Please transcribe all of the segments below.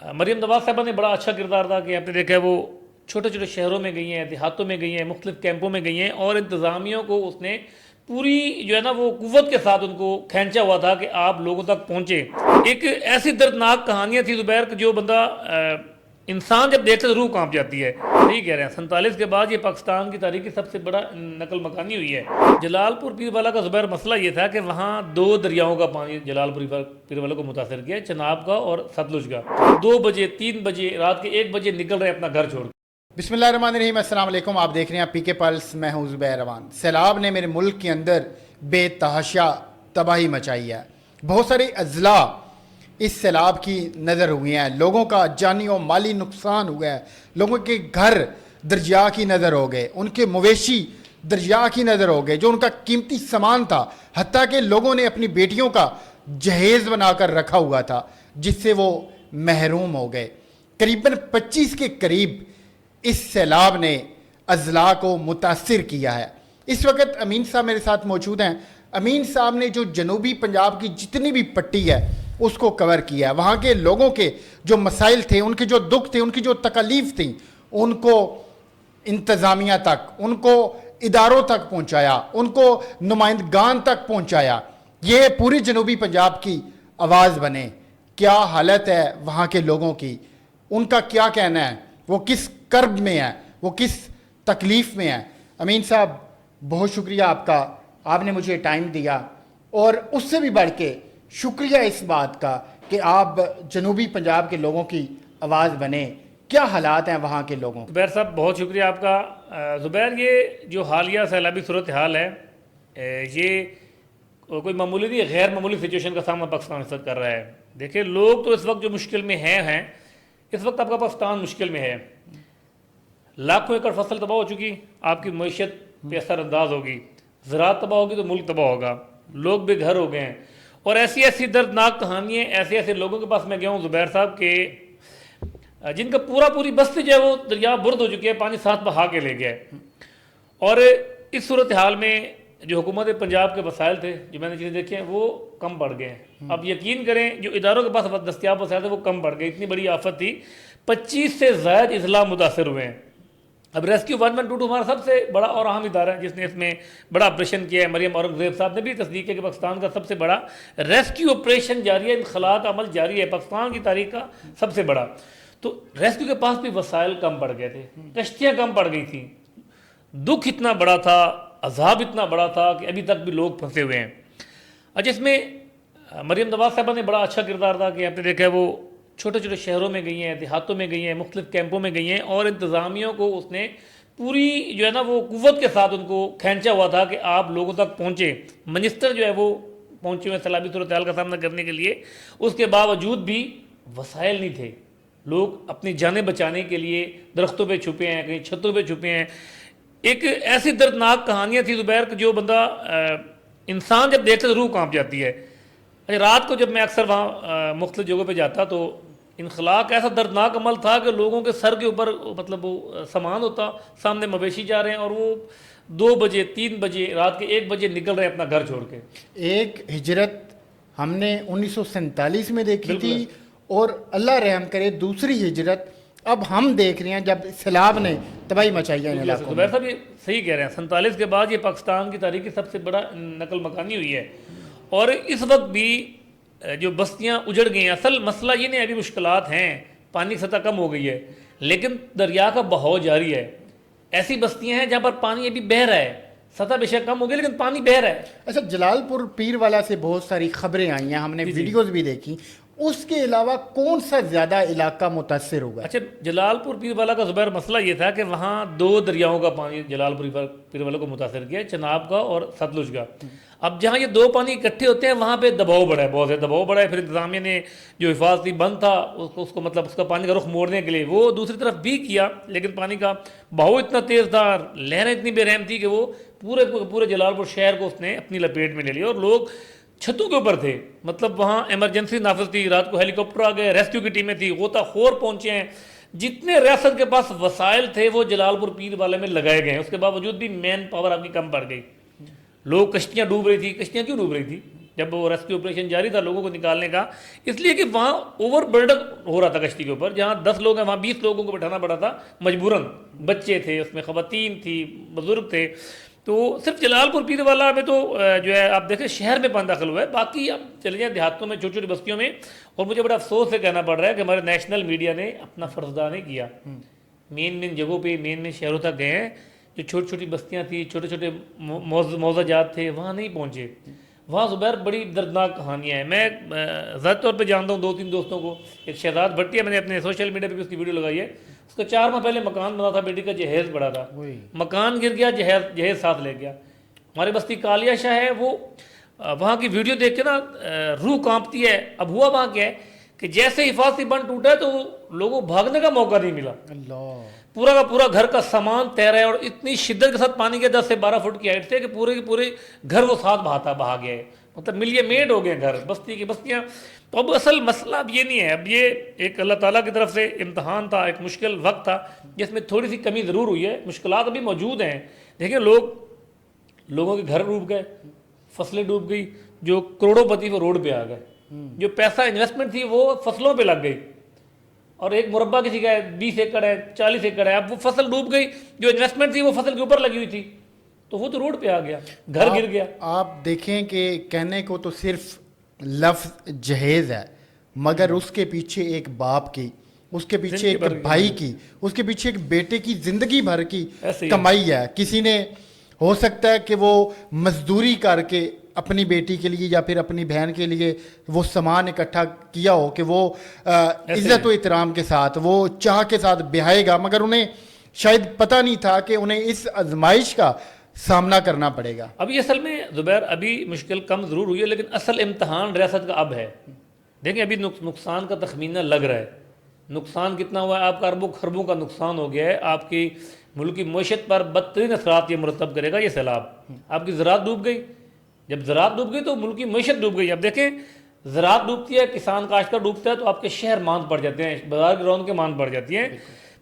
مریم نواز صاحبہ نے بڑا اچھا کردار ادا کیا. آپ نے دیکھا ہے وہ چھوٹے چھوٹے شہروں میں گئی ہیں, دیہاتوں میں گئی ہیں, مختلف کیمپوں میں گئی ہیں, اور انتظامیوں کو اس نے پوری جو ہے نا وہ قوت کے ساتھ ان کو کھینچا ہوا تھا کہ آپ لوگوں تک پہنچے. ایک ایسی دردناک کہانیاں تھی زبیر کہ جو بندہ انسان جب دیکھتے تو روح کانپ جاتی ہے. صحیح کہہ رہے ہیں, 47 کے بعد یہ پاکستان کی تاریخ کی سب سے بڑا نقل مکانی ہوئی ہے. جلال پور پیر والا کا زبیر مسئلہ یہ تھا کہ وہاں دو دریاؤں کا پانی جلال پور پیر والا کو متاثر کیا, چناب کا اور ستلج کا. 2 بجے 3 بجے رات کے 1 بجے نکل رہے اپنا گھر چھوڑ کے. بسم اللہ الرحمن الرحیم. السلام علیکم, آپ دیکھ رہے ہیں پی کے پلس, میں ہوں زبیر روان. سیلاب نے میرے ملک کے اندر بے تحاشا تباہی مچائی ہے. بہت سارے اضلاع اس سیلاب کی نظر ہوئے ہیں, لوگوں کا جانی و مالی نقصان ہوا ہے, لوگوں کے گھر دریا کی نظر ہو گئے, ان کے مویشی دریا کی نظر ہو گئے, جو ان کا قیمتی سامان تھا, حتیٰ کہ لوگوں نے اپنی بیٹیوں کا جہیز بنا کر رکھا ہوا تھا جس سے وہ محروم ہو گئے. قریباً 25 کے قریب اس سیلاب نے اضلاع کو متاثر کیا ہے. اس وقت امین صاحب میرے ساتھ موجود ہیں. امین صاحب نے جو جنوبی پنجاب کی جتنی بھی پٹی ہے اس کو کور کیا ہے. وہاں کے لوگوں کے جو مسائل تھے, ان کے جو دکھ تھے, ان کی جو تکالیف تھیں, ان کو انتظامیہ تک, ان کو اداروں تک پہنچایا, ان کو نمائندگان تک پہنچایا. یہ پوری جنوبی پنجاب کی آواز بنے. کیا حالت ہے وہاں کے لوگوں کی, ان کا کیا کہنا ہے, وہ کس کرب میں ہے, وہ کس تکلیف میں ہے. امین صاحب بہت شکریہ آپ کا, آپ نے مجھے ٹائم دیا, اور اس سے بھی بڑھ کے شکریہ اس بات کا کہ آپ جنوبی پنجاب کے لوگوں کی آواز بنے. کیا حالات ہیں وہاں کے لوگوں؟ زبیر صاحب بہت شکریہ آپ کا. زبیر یہ جو حالیہ سیلابی صورتحال ہے, یہ کوئی معمولی نہیں, غیر معمولی سچویشن کا سامنا پاکستان اس وقت کر رہا ہے. دیکھیں لوگ تو اس وقت جو مشکل میں ہیں اس وقت آپ کا پاکستان مشکل میں ہے. لاکھوں ایکڑ فصل تباہ ہو چکی, آپ کی معیشت پہ اثر انداز ہوگی, زراعت تباہ ہوگی تو ملک تباہ ہوگا, لوگ بے گھر ہو گئے ہیں. اور ایسی ایسی دردناک کہانیاں, ایسے ایسے لوگوں کے پاس میں گیا ہوں زبیر صاحب کہ جن کا پوری بستی جو ہے وہ دریا برد ہو چکی ہے, پانی ساتھ بہا کے لے گیا ہے. اور اس صورتحال میں جو حکومت پنجاب کے وسائل تھے, جو میں نے چیزیں دیکھی ہیں, وہ کم پڑ گئے ہیں. اب یقین کریں جو اداروں کے پاس دستیاب وسائل تھے وہ کم پڑ گئے. اتنی بڑی آفت تھی, 25 سے زائد اضلاع متاثر ہوئے ہیں. اب ریسکیو 1122 ہمارا سب سے بڑا اور اہم ادارہ ہے جس نے اس میں بڑا آپریشن کیا ہے. مریم اورنگزیب صاحب نے بھی تصدیق کی کہ پاکستان کا سب سے بڑا ریسکیو آپریشن جاری ہے, انخلاء کا عمل جاری ہے, پاکستان کی تاریخ کا سب سے بڑا. تو ریسکیو کے پاس بھی وسائل کم پڑ گئے تھے, کشتیاں کم پڑ گئی تھیں, دکھ اتنا بڑا تھا, عذاب اتنا بڑا تھا کہ ابھی تک بھی لوگ پھنسے ہوئے ہیں. اچھا, اس میں مریم نواز صاحبہ نے بڑا اچھا کردار ادا کیا. آپ نے دیکھا ہے وہ چھوٹے چھوٹے شہروں میں گئی ہیں, دیہاتوں میں گئی ہیں, مختلف کیمپوں میں گئی ہیں, اور انتظامیوں کو اس نے پوری جو ہے نا وہ قوت کے ساتھ ان کو کھینچا ہوا تھا کہ آپ لوگوں تک پہنچے. منسٹر جو ہے وہ پہنچے ہوئے سیلابی صورتحال کا سامنا کرنے کے لیے, اس کے باوجود بھی وسائل نہیں تھے. لوگ اپنی جانیں بچانے کے لیے درختوں پہ چھپے ہیں, کہیں چھتوں پہ چھپے ہیں. ایک ایسی دردناک کہانیاں تھی زبیر کہ جو بندہ انسان جب دیکھتے تو روح کانپ جاتی ہے. اچھا, رات کو جب میں اکثر وہاں مختلف جگہوں پہ جاتا تو انخلاء کا ایسا دردناک عمل تھا کہ لوگوں کے سر کے اوپر مطلب وہ سامان ہوتا, سامنے مویشی جا رہے ہیں, اور وہ 2 بجے 3 بجے رات کے 1 بجے نکل رہے ہیں اپنا گھر چھوڑ کے. ایک ہجرت ہم نے 1947 میں دیکھی تھی, اور اللہ رحم کرے دوسری ہجرت اب ہم دیکھ رہے ہیں جب سیلاب نے تباہی مچائی ہے ان علاقوں میں. زبیر صاحب یہ صحیح کہہ رہے ہیں, 47 کے بعد یہ پاکستان کی تاریخ کی سب سے بڑا نقل مکانی ہوئی ہے. اور اس وقت بھی جو بستیاں اجڑ گئی ہیں, اصل مسئلہ یہ نہیں, ابھی مشکلات ہیں, پانی کی سطح کم ہو گئی ہے, لیکن دریا کا بہاؤ جاری ہے. ایسی بستیاں ہیں جہاں پر پانی ابھی بہہ رہا ہے, سطح بے شک کم ہو گئی لیکن پانی بہہ رہا ہے. اچھا, جلال پور پیر والا سے بہت ساری خبریں آئی ہیں, ہم نے ویڈیوز بھی دیکھی, اس کے علاوہ کون سا زیادہ علاقہ متاثر ہوگا؟ اچھا, جلال پور پیر والا کا زبیر مسئلہ یہ تھا کہ وہاں 2 دریاؤں کا پانی جلال پور پیر والا کو متاثر کیا, چناب کا اور ستلج کا. اب جہاں یہ 2 پانی اکٹھے ہوتے ہیں وہاں پہ دباؤ بڑا ہے, بہت زیادہ دباؤ بڑا ہے. پھر انتظامیہ نے جو حفاظتی بند تھا اس کو مطلب اس کا پانی کا رخ موڑنے کے لیے وہ دوسری طرف بھی کیا, لیکن پانی کا بہاؤ اتنا تیز تھا, لہریں اتنی بے رحم تھی کہ وہ پورے جلال پور شہر کو اس نے اپنی لپیٹ میں لے لیا, اور لوگ چھتوں کے اوپر تھے. مطلب وہاں ایمرجنسی نافذ تھی, رات کو ہیلی کاپٹر آ گئے, ریسکیو کی ٹیمیں تھی, غوطہ خور پہنچے ہیں. جتنے ریاست کے پاس وسائل تھے وہ جلال پور پیر والے میں لگائے گئے ہیں. اس کے باوجود بھی مین پاور آپ کی کم پڑ گئی. لوگ, کشتیاں ڈوب رہی تھی. کشتیاں کیوں ڈوب رہی تھی؟ جب وہ ریسکیو آپریشن جاری تھا لوگوں کو نکالنے کا، اس لیے کہ وہاں اوور برڈن ہو رہا تھا کشتی کے اوپر، جہاں 10 لوگ ہیں وہاں 20 لوگوں کو بٹھانا پڑا تھا مجبوراً، بچے تھے اس میں، خواتین تھی، بزرگ تھے. تو صرف جلال پور پیر والا میں تو جو ہے آپ دیکھیں شہر میں پانی داخل ہوا ہے، باقی اب چلے جائیں دیہاتوں میں، چھوٹی چھوٹی بستیوں میں. اور مجھے بڑا افسوس سے کہنا پڑ رہا ہے کہ ہمارے نیشنل میڈیا نے اپنا فرض ادا نہیں کیا. مین جگہوں پہ، مین شہروں تک گئے ہیں، جو چھوٹی چھوٹی بستیاں تھیں، چھوٹے چھوٹے موضوع جات تھے، وہاں نہیں پہنچے. وہاں زبیر بڑی دردناک کہانیاں ہیں. میں ذاتی طور پہ جانتا ہوں 2-3 دوستوں کو. ایک شہزاد بھٹی ہے، میں نے اپنے سوشل میڈیا پہ بھی اس کی ویڈیو لگائی ہے. اس کا 4 ماہ پہلے مکان بنا تھا، بیٹی کا جہیز پڑا تھا، مکان گر گیا، جہیز ساتھ لے گیا. ہماری بستی کالیا شاہ ہے، وہ وہاں کی ویڈیو دیکھ کے نا روح کانپتی ہے. اب ہوا وہاں کیا ہے کہ جیسے حفاظتی بند ٹوٹا ہے تو لوگوں کو بھاگنے کا موقع نہیں ملا. پورا کا پورا گھر کا سامان تیرا ہے، اور اتنی شدت کے ساتھ پانی کے 10 سے 12 فٹ کی ہائٹ سے کہ پورے کے پورے گھر وہ ساتھ بہا گیا ہے. مطلب ملیے میڈ ہو گئے گھر، بستی کی بستیاں. تو اب اصل مسئلہ اب یہ نہیں ہے، اب یہ ایک اللہ تعالیٰ کی طرف سے امتحان تھا، ایک مشکل وقت تھا جس میں تھوڑی سی کمی ضرور ہوئی ہے. مشکلات ابھی موجود ہیں. دیکھیں لوگوں کے گھر ڈوب گئے، فصلیں ڈوب گئی، جو کروڑوں پتی وہ روڈ پہ آ گئے، جو پیسہ انویسٹمنٹ تھی وہ فصلوں پہ لگ گئی. اور ایک مربع کسی کا ہے 20 ایکڑ ہے، 40 ایکڑ ہے، اب وہ فصل ڈوب گئی، جو انویسٹمنٹ تھی وہ فصل کے اوپر لگی ہوئی تھی، تو وہ تو روڈ پہ آ گیا، گھر گر گیا. آپ دیکھیں کہ کہنے کو تو صرف لفظ جہیز ہے، مگر اس کے پیچھے ایک باپ کی، اس کے پیچھے ایک بھائی کی، اس کے پیچھے ایک بیٹے کی زندگی بھر کی کمائی ہے. کسی نے ہو سکتا ہے کہ وہ مزدوری کر کے اپنی بیٹی کے لیے یا پھر اپنی بہن کے لیے وہ سامان اکٹھا کیا ہو کہ وہ عزت و احترام کے ساتھ، وہ چاہ کے ساتھ بیاہے گا، مگر انہیں شاید پتہ نہیں تھا کہ انہیں اس آزمائش کا سامنا کرنا پڑے گا. ابھی اصل میں زبیر ابھی مشکل کم ضرور ہوئی ہے، لیکن اصل امتحان ریاست کا اب ہے. دیکھیں ابھی نقصان کا تخمینہ لگ رہا ہے. نقصان کتنا ہوا ہے؟ آپ کا اربوں خربوں کا نقصان ہو گیا ہے. آپ کی ملک کی معیشت پر بدترین اثرات یہ مرتب کرے گا یہ سیلاب. آپ کی زراعت ڈوب گئی، جب زراعت ڈوب گئی تو ملک کی معیشت ڈوب گئی. اب دیکھیں زراعت ڈوبتی ہے، کسان کاشتکار ڈوبتا ہے تو آپ کے شہر ماند پڑ جاتے ہیں، بازار کی رونقیں ماند پڑ جاتی ہیں،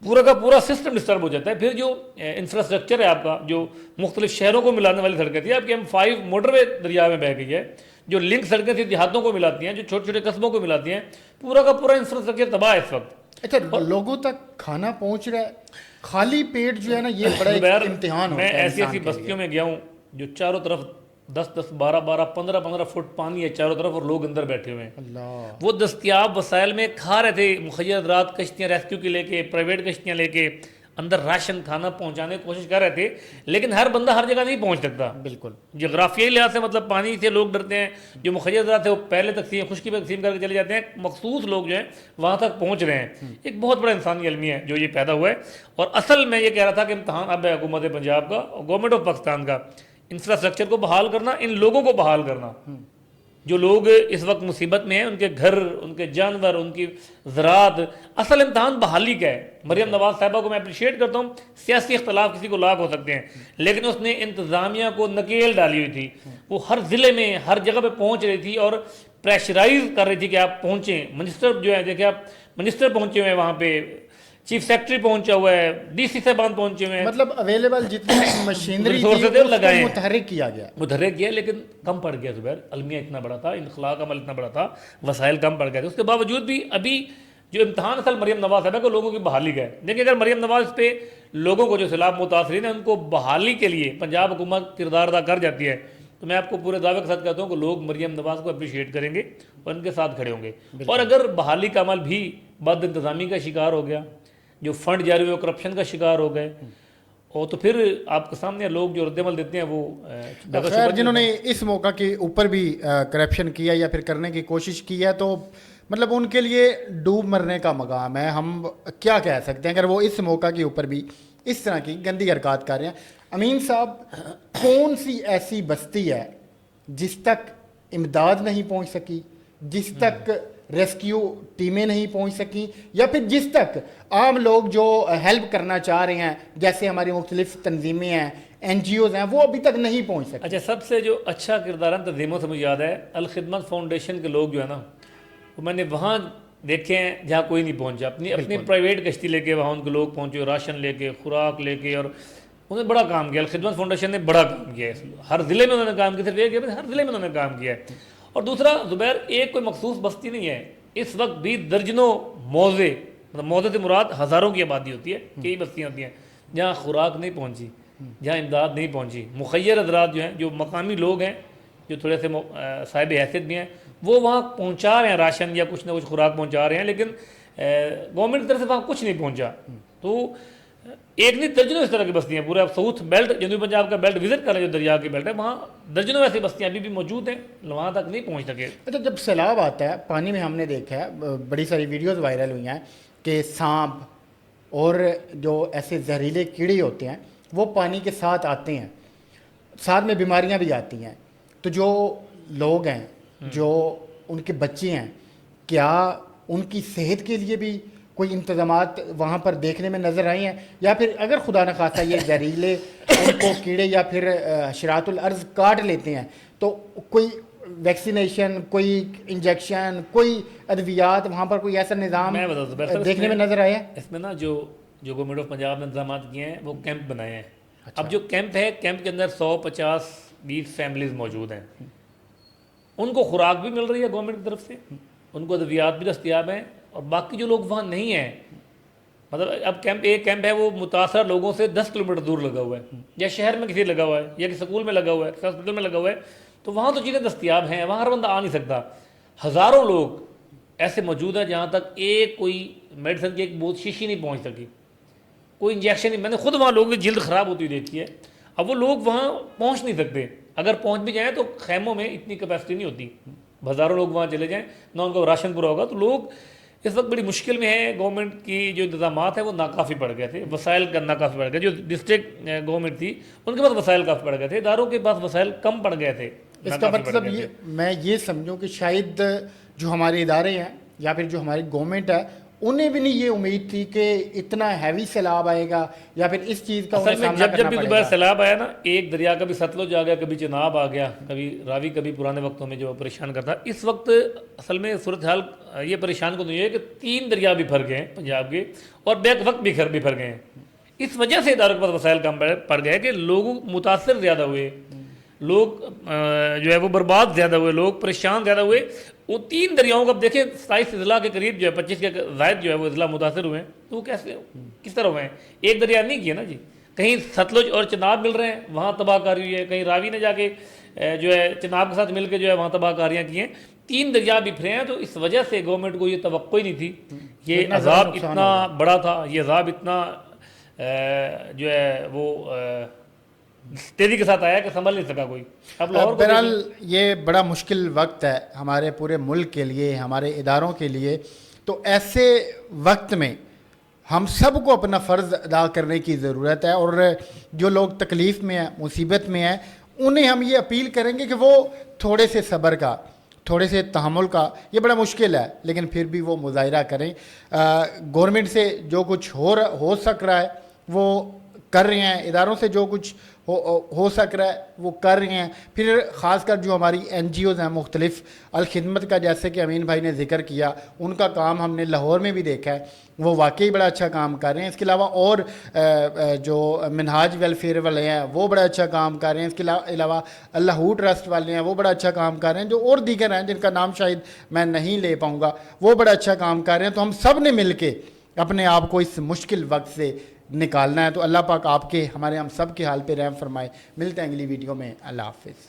پورا کا پورا سسٹم ڈسٹرب ہو جاتا ہے. پھر جو انفراسٹرکچر ہے آپ کا، جو مختلف شہروں کو ملانے والی سڑکیں تھیں، آپ کی M5 موٹر وے دریا میں بہہ گئی ہے، جو لنک سڑکیں تھیں دیہاتوں کو ملاتی ہیں، جو چھوٹے چھوٹے قصبوں کو ملاتی ہیں، پورا کا پورا انفراسٹرکچر تباہ ہے اس وقت. اچھا، لوگوں تک کھانا پہنچ رہا ہے، خالی پیٹ جو ہے نا یہ بڑا ایک امتحان ہوتا ہے. میں ایسی بستیوں میں گیا ہوں جو چاروں طرف 10-10 12-12 15-15 فٹ پانی ہے چاروں طرف، اور لوگ اندر بیٹھے ہوئے ہیں. وہ دستیاب وسائل میں کھا رہے تھے، مخیر رات کشتیاں ریسکیو کی لے کے، پرائیویٹ کشتیاں لے کے اندر راشن کھانا پہنچانے کی کوشش کر رہے تھے، لیکن ہر بندہ ہر جگہ نہیں پہنچ سکتا. بالکل جغرافیائی لحاظ سے مطلب پانی سے لوگ ڈرتے ہیں. جو مخیر زراعت ہے وہ پہلے تقسیم خشکی پہ تقسیم کر کے چلے جاتے ہیں. مخصوص لوگ جو ہیں وہاں تک پہنچ رہے ہیں. ایک بہت بڑا انسانی المیہ ہے جو یہ پیدا ہوا ہے. اور اصل میں یہ کہہ رہا تھا کہ امتحان اب ہے حکومت پنجاب کا اور گورنمنٹ آف پاکستان کا، انفراسٹرکچر کو بحال کرنا، ان لوگوں کو بحال کرنا جو لوگ اس وقت مصیبت میں ہیں، ان کے گھر، ان کے جانور، ان کی زراعت. اصل امتحان بحالی کا ہے. مریم نواز صاحبہ کو میں اپریشیٹ کرتا ہوں. سیاسی اختلاف کسی کو لاکھ ہو سکتے ہیں، لیکن اس نے انتظامیہ کو نکیل ڈالی ہوئی تھی. وہ ہر ضلع میں ہر جگہ پہ پہنچ رہی تھی اور پریشرائز کر رہی تھی کہ آپ پہنچیں. منسٹر جو ہے دیکھیں آپ، منسٹر پہنچے ہوئے ہیں وہاں پہ، چیف سیکرٹری پہنچا ہوا ہے، ڈی سی صاحبان پہنچے ہوئے ہیں. مطلب اویلیبل جتنی مشینری لگائے متحرک کیا گیا، متحرک کیا، لیکن کم پڑ گیا. زبیر المیہ اتنا بڑا تھا، اخلاق عمل اتنا بڑا تھا، وسائل کم پڑ گئے تھے. اس کے باوجود بھی ابھی جو امتحان اصل مریم نواز صاحبہ کو لوگوں کی بحالی کا ہے. دیکھیں اگر مریم نواز پہ لوگوں کو جو سیلاب متاثرین ہیں ان کو بحالی کے لیے پنجاب حکومت کردار ادا کر جاتی ہے، تو میں آپ کو پورے دعوے کے ساتھ کہتا ہوں کہ لوگ مریم نواز کو اپریشیٹ کریں گے اور ان کے ساتھ کھڑے ہوں گے. اور اگر بحالی کا عمل بھی بد انتظامی کا شکار ہو گیا، جو فنڈ جاری ہوئے کرپشن کا شکار ہو گئے، اور تو پھر آپ کے سامنے لوگ جو رد عمل دیتے ہیں وہ خیر جنہوں نے اس موقع کے اوپر بھی کرپشن کیا یا پھر کرنے کی کوشش کی ہے تو مطلب ان کے لیے ڈوب مرنے کا مقام ہے. ہم کیا کہہ سکتے ہیں اگر وہ اس موقع کے اوپر بھی اس طرح کی گندی حرکات کر رہے ہیں. امین صاحب، کون سی ایسی بستی ہے جس تک امداد نہیں پہنچ سکی، جس تک ریسکیو ٹیمیں نہیں پہنچ سکیں، یا پھر جس تک عام لوگ جو ہیلپ کرنا چاہ رہے ہیں جیسے ہماری مختلف تنظیمیں ہیں، NGOs ہیں، وہ ابھی تک نہیں پہنچ سکتے؟ اچھا، سب سے جو اچھا کردار ہے تنظیموں سے مجھے یاد ہے الخدمت فاؤنڈیشن کے لوگ جو ہے نا، وہ میں نے وہاں دیکھے ہیں جہاں کوئی نہیں پہنچا. اپنی پرائیویٹ کشتی لے کے وہاں ان کے لوگ پہنچے، راشن لے کے، خوراک لے کے، اور انہوں نے بڑا کام کیا. الخدمت فاؤنڈیشن نے بڑا کام کیا ہے. ہر ضلع میں انہوں نے کام کیا، صرف ایک ہے، ہر ضلع میں انہوں نے کام کیا ہے. اور دوسرا زبیر ایک کوئی مخصوص بستی نہیں ہے، اس وقت بھی درجنوں موضع، مطلب موضع سے مراد ہزاروں کی آبادی ہوتی ہے، کئی بستیاں ہوتی ہیں جہاں خوراک نہیں پہنچی، جہاں امداد نہیں پہنچی. مخیر حضرات جو ہیں، جو مقامی لوگ ہیں، جو تھوڑے سے صاحب حیثیت بھی ہیں، وہ وہاں پہنچا رہے ہیں راشن یا کچھ نہ کچھ خوراک پہنچا رہے ہیں، لیکن گورنمنٹ کی طرف سے وہاں کچھ نہیں پہنچا. تو ایک نہیں درجنوں اس طرح کی بستیاں، پورا ساؤتھ بیلٹ، جنوبی پنجاب کا بیلٹ وزٹ کر رہے ہیں، جو دریا کی بیلٹ ہے، وہاں درجنوں ایسی بستیاں ابھی بھی موجود ہیں، وہاں تک نہیں پہنچ سکے. اچھا، جب سیلاب آتا ہے پانی میں، ہم نے دیکھا ہے بڑی ساری ویڈیوز وائرل ہوئی ہیں کہ سانپ اور جو ایسے زہریلے کیڑے ہوتے ہیں وہ پانی کے ساتھ آتے ہیں، ساتھ میں بیماریاں بھی آتی ہیں. تو جو لوگ ہیں، جو ان کے بچے ہیں، کیا ان کی صحت کے لیے بھی کوئی انتظامات وہاں پر دیکھنے میں نظر آئے ہیں، یا پھر اگر خدا نخواستہ یہ زہریلے ان کو کیڑے یا پھر حشرات الارض کاٹ لیتے ہیں تو کوئی ویکسینیشن، کوئی انجیکشن، کوئی ادویات، وہاں پر کوئی ایسا نظام دیکھنے میں نظر آیا ہے؟ اس میں نا جو گورنمنٹ آف پنجاب نے انتظامات کیے ہیں وہ کیمپ بنائے ہیں. اب جو کیمپ ہے، کیمپ کے اندر 150-20 فیملیز موجود ہیں، ان کو خوراک بھی مل رہی ہے گورنمنٹ کی طرف سے، ان کو ادویات بھی دستیاب ہیں، اور باقی جو لوگ وہاں نہیں ہیں، مطلب اب ایک کیمپ ہے وہ متاثر لوگوں سے 10 کلومیٹر دور لگا ہوا ہے، یا شہر میں کسی لگا ہوا ہے، یا کسی سکول میں لگا ہوا ہے، کسی ہاسپٹل میں لگا ہوا ہے، تو وہاں تو چیزیں دستیاب ہیں، وہاں ہر بندہ آ نہیں سکتا. ہزاروں لوگ ایسے موجود ہیں جہاں تک ایک کوئی میڈیسن کی ایک بوتل شیشی نہیں پہنچ سکی، کوئی انجیکشن نہیں. میں نے خود وہاں لوگوں کی جلد خراب ہوتی ہوئی دیکھی ہے. اب وہ لوگ وہاں پہنچ نہیں سکتے، اگر پہنچ بھی جائیں تو خیموں میں اتنی کیپیسٹی نہیں ہوتی، ہزاروں لوگ وہاں چلے جائیں نہ ان کو راشن پورا ہوگا. تو لوگ اس وقت بڑی مشکل میں ہیں. گورنمنٹ کی جو انتظامات ہیں وہ ناکافی پڑ گئے تھے، وسائل کا ناکافی پڑ گئے. جو ڈسٹرکٹ گورنمنٹ تھی ان کے پاس وسائل کافی پڑ گئے تھے، اداروں کے پاس وسائل کم پڑ گئے تھے. اس کا مطلب میں یہ سمجھوں کہ شاید جو ہمارے ادارے ہیں یا پھر جو ہماری گورنمنٹ ہے، انہیں بھی نہیں یہ امید تھی کہ اتنا ہیوی سیلاب آئے گا یا پھر اس چیز کا اصل میں جب بھی دوبارہ سیلاب آیا نا، ایک دریا کبھی ستلج آ گیا، کبھی چناب آ گیا، کبھی راوی، کبھی پرانے وقتوں میں جو پریشان کرتا. اس وقت اصل میں صورتحال یہ پریشان کو نہیں ہے کہ 3 دریا بھی پھر گئے ہیں پنجاب کے، اور بیک وقت بھی پھر گئے ہیں. اس وجہ سے اداروں کے پاس وسائل کم پڑ گئے کہ لوگ متاثر زیادہ ہوئے، لوگ جو ہے وہ برباد زیادہ ہوئے، لوگ پریشان زیادہ ہوئے. وہ 3 دریاؤں کو اب دیکھیں 27 اضلاع کے قریب جو ہے 25 کے زائد جو ہے وہ اضلاع متاثر ہوئے ہیں. تو وہ کیسے کس طرح ہوئے ہیں؟ ایک دریا نہیں کیا نا جی. کہیں ستلج اور چناب مل رہے ہیں، وہاں تباہ کاری ہوئی ہے، کہیں راوی نے جا کے جو ہے چناب کے ساتھ مل کے جو ہے وہاں تباہ کاریاں کی ہیں. 3 دریا بکھرے ہیں. تو اس وجہ سے گورنمنٹ کو یہ توقع ہی نہیں تھی. یہ عذاب اتنا بڑا تھا، یہ عذاب اتنا جو ہے وہ تیزی کے ساتھ آیا کہ سنبھل نہیں سکا کوئی. اب بہرحال یہ بڑا مشکل وقت ہے ہمارے پورے ملک کے لیے، ہمارے اداروں کے لیے. تو ایسے وقت میں ہم سب کو اپنا فرض ادا کرنے کی ضرورت ہے، اور جو لوگ تکلیف میں ہیں، مصیبت میں ہیں، انہیں ہم یہ اپیل کریں گے کہ وہ تھوڑے سے صبر کا، تھوڑے سے تحمل کا. یہ بڑا مشکل ہے لیکن پھر بھی وہ مظاہرہ کریں. گورنمنٹ سے جو کچھ ہو سک رہا ہے وہ کر رہے ہیں، اداروں سے جو کچھ ہو سک رہا ہے وہ کر رہے ہیں. پھر خاص کر جو ہماری NGOs ہیں مختلف الخدمت کا، جیسے کہ امین بھائی نے ذکر کیا، ان کا کام ہم نے لاہور میں بھی دیکھا ہے، وہ واقعی بڑا اچھا کام کر رہے ہیں. اس کے علاوہ اور جو منہاج ویلفیئر والے ہیں وہ بڑا اچھا کام کر رہے ہیں. اس کے علاوہ اللہ ٹرسٹ والے ہیں وہ بڑا اچھا کام کر رہے ہیں. جو اور دیگر ہیں جن کا نام شاید میں نہیں لے پاؤں گا، وہ بڑا اچھا کام کر رہے ہیں. تو ہم سب نے مل کے اپنے آپ کو اس مشکل وقت سے نکالنا ہے. تو اللہ پاک آپ کے، ہمارے، ہم سب کے حال پہ رحم فرمائے. ملتے ہیں اگلی ویڈیو میں. اللہ حافظ.